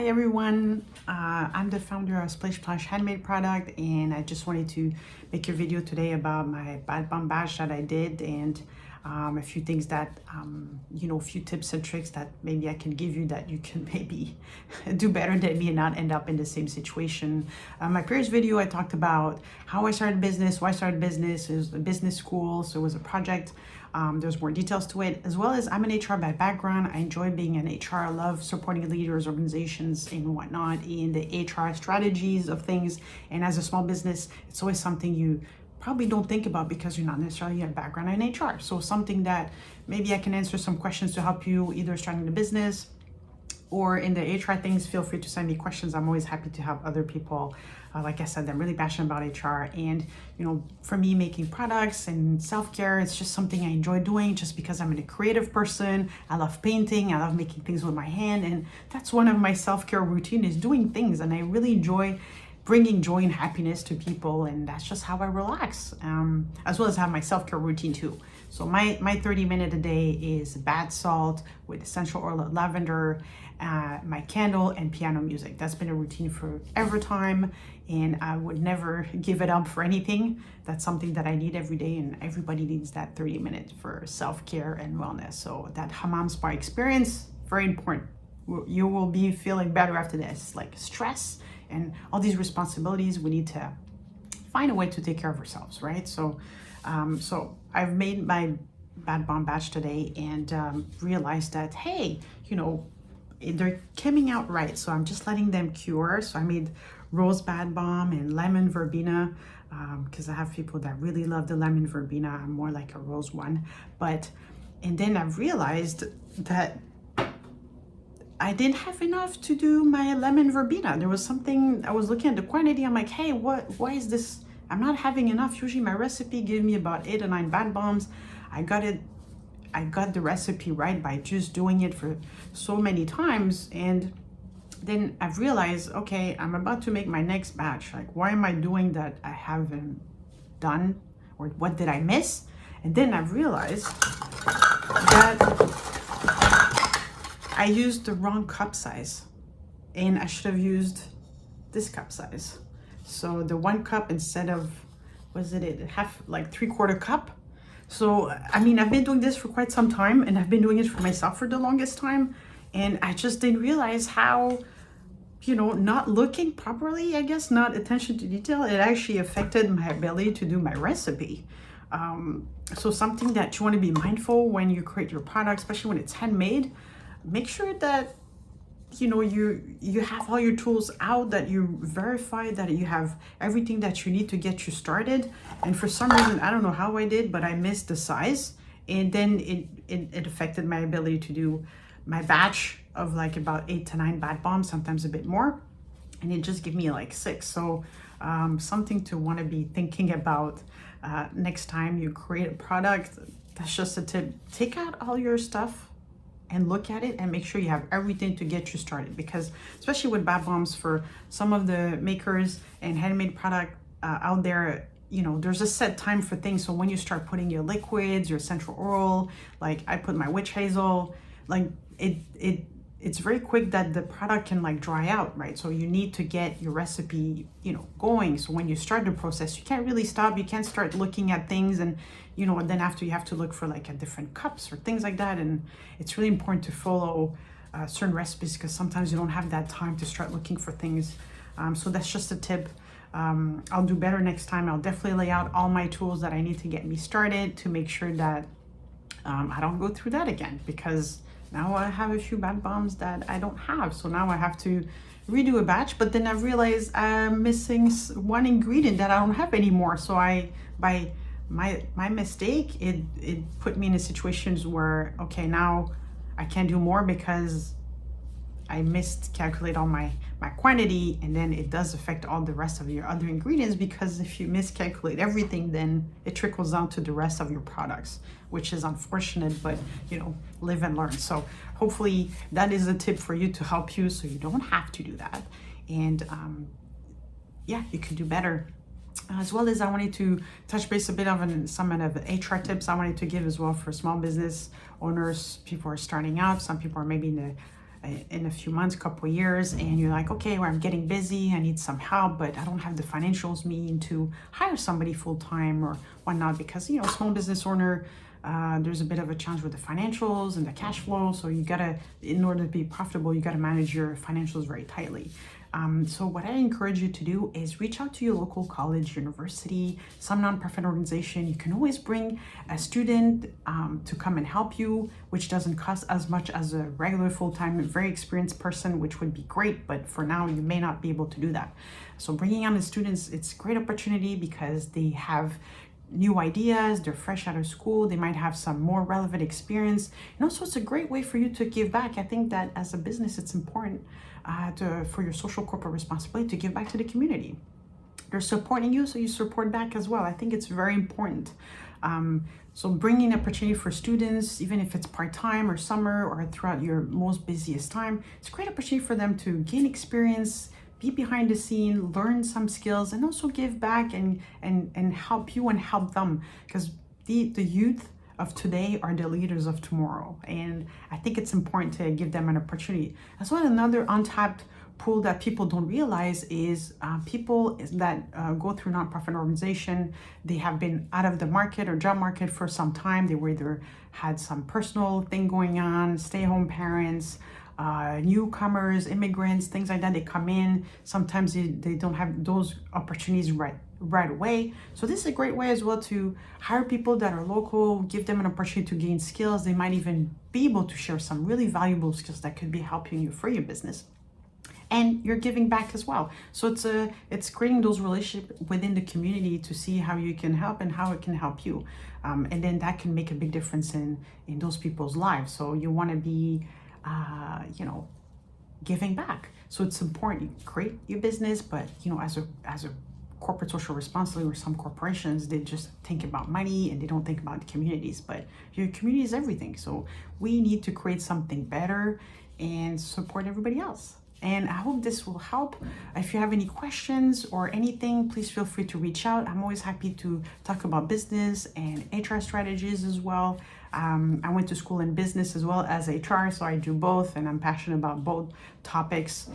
Hi everyone, I'm the founder of Splish Splash Handmade Product, and I just wanted to make a video today about my bad bomb batch that I did, and a few things that a few tips and tricks that maybe I can give you that you can maybe do better than me and not end up in the same situation. My previous video I talked about how I started business, why I started business. It was a business school, so it was a project. There's more details to it, as well as I'm an HR by background. I enjoy being in HR. I love supporting leaders, organizations, and whatnot in the HR strategies of things. And as a small business, it's always something you probably don't think about because you're not necessarily a background in HR. So something that maybe I can answer some questions to help you either starting the business or in the HR things. Feel free to send me questions. I'm always happy to help other people. Like I said, I'm really passionate about HR, and for me, making products and self-care, it's just something I enjoy doing just because I'm a creative person. I love painting, I love making things with my hand, and that's one of my self-care routine is doing things, and I really enjoy bringing joy and happiness to people, and that's just how I relax, as well as have my self-care routine too. So my 30-minute a day is bath salt with essential oil of lavender, my candle, and piano music. That's been a routine for every time, and I would never give it up for anything. That's something that I need every day, and everybody needs that 30 minutes for self-care and wellness. So that hammam spa experience, very important. You will be feeling better after this. Like stress and all these responsibilities, we need to find a way to take care of ourselves, right? So I've made my bad bomb batch today, and realized that, hey, they're coming out right. So I'm just letting them cure. So I made rose bad bomb and lemon verbena, because I have people that really love the lemon verbena. I'm more like a rose one. And then I realized that I didn't have enough to do my lemon verbena. There was something, I was looking at the quantity. I'm like, hey, why is this? I'm not having enough. Usually my recipe gave me about 8 or 9 bad bombs. I got the recipe right by just doing it for so many times. And then I've realized, okay, I'm about to make my next batch. Like, why am I doing that I haven't done? Or what did I miss? And then I've realized that I used the wrong cup size, and I should have used this cup size. So the 1 cup instead of, half, like 3/4 cup. So, I've been doing this for quite some time, and I've been doing it for myself for the longest time. And I just didn't realize how, not looking properly, I guess, not attention to detail, it actually affected my ability to do my recipe. So something that you want to be mindful when you create your product, especially when it's handmade, make sure that you have all your tools out, that you verify that you have everything that you need to get you started. And for some reason, I don't know how I did, but I missed the size, and then it affected my ability to do my batch of like about 8 to 9 bad bombs, sometimes a bit more, and it just gave me like 6. So something to want to be thinking about next time you create a product. That's just a tip. Take out all your stuff and look at it and make sure you have everything to get you started, because especially with bad bombs, for some of the makers and handmade product out there, there's a set time for things. So when you start putting your liquids, your essential oil, like I put my witch hazel, like it's very quick that the product can like dry out, right? So you need to get your recipe going. So when you start the process, you can't really stop. You can't start looking at things, and and then after you have to look for like a different cups or things like that. And it's really important to follow certain recipes, because sometimes you don't have that time to start looking for things. So that's just a tip. I'll do better next time. I'll definitely lay out all my tools that I need to get me started, to make sure that I don't go through that again, because now I have a few bad bombs that I don't have. So now I have to redo a batch, but then I realized I'm missing one ingredient that I don't have anymore. So by my mistake, it put me in a situations where, okay, now I can't do more because I miscalculate all my quantity, and then it does affect all the rest of your other ingredients, because if you miscalculate everything, then it trickles down to the rest of your products, which is unfortunate, but live and learn. So hopefully that is a tip for you to help you, so you don't have to do that, and you can do better. As well as I wanted to touch base a bit on some of the HR tips I wanted to give as well for small business owners. People are starting out. Some people are maybe in the in a few months, couple of years, and you're like, okay, well, I'm getting busy, I need some help, but I don't have the financials mean to hire somebody full-time or whatnot, because, you know, small business owner, there's a bit of a challenge with the financials and the cash flow. So you gotta, in order to be profitable, you gotta manage your financials very tightly. So what I encourage you to do is reach out to your local college, university, some nonprofit organization. You can always bring a student to come and help you, which doesn't cost as much as a regular full-time, very experienced person, which would be great. But for now, you may not be able to do that. So bringing on the students, it's a great opportunity because they have new ideas, they're fresh out of school, they might have some more relevant experience, and also it's a great way for you to give back. I think that as a business, it's important for your social corporate responsibility to give back to the community. They're supporting you, so you support back as well. I think it's very important. So bringing opportunity for students, even if it's part-time or summer or throughout your most busiest time, it's a great opportunity for them to gain experience, be behind the scene, learn some skills, and also give back and help you and help them, because the youth of today are the leaders of tomorrow, and I think it's important to give them an opportunity. As well, another untapped pool that people don't realize is people that go through nonprofit organization. They have been out of the market or job market for some time. They were either had some personal thing going on, stay-home parents, newcomers, immigrants, things like that. They come in, sometimes they don't have those opportunities right away. So this is a great way as well to hire people that are local, give them an opportunity to gain skills. They might even be able to share some really valuable skills that could be helping you for your business, and you're giving back as well. So it's creating those relationships within the community to see how you can help and how it can help you, and then that can make a big difference in those people's lives. So you want to be you know, giving back. So it's important you create your business, but you know, as a corporate social responsibility, or some corporations, they just think about money and they don't think about the communities. But your community is everything. So we need to create something better and support everybody else. And I hope this will help. If you have any questions or anything, please feel free to reach out. I'm always happy to talk about business and HR strategies as well. I went to school in business as well as HR, so I do both, and I'm passionate about both topics.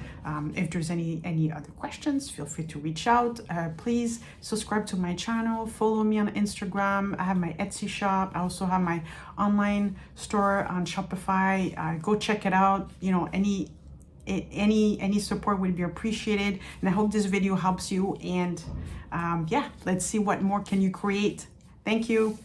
If there's any other questions, feel free to reach out. Please subscribe to my channel, follow me on Instagram. I have my Etsy shop. I also have my online store on Shopify. Go check it out. You know, any support would be appreciated, and I hope this video helps you. And yeah, let's see what more can you create. Thank you.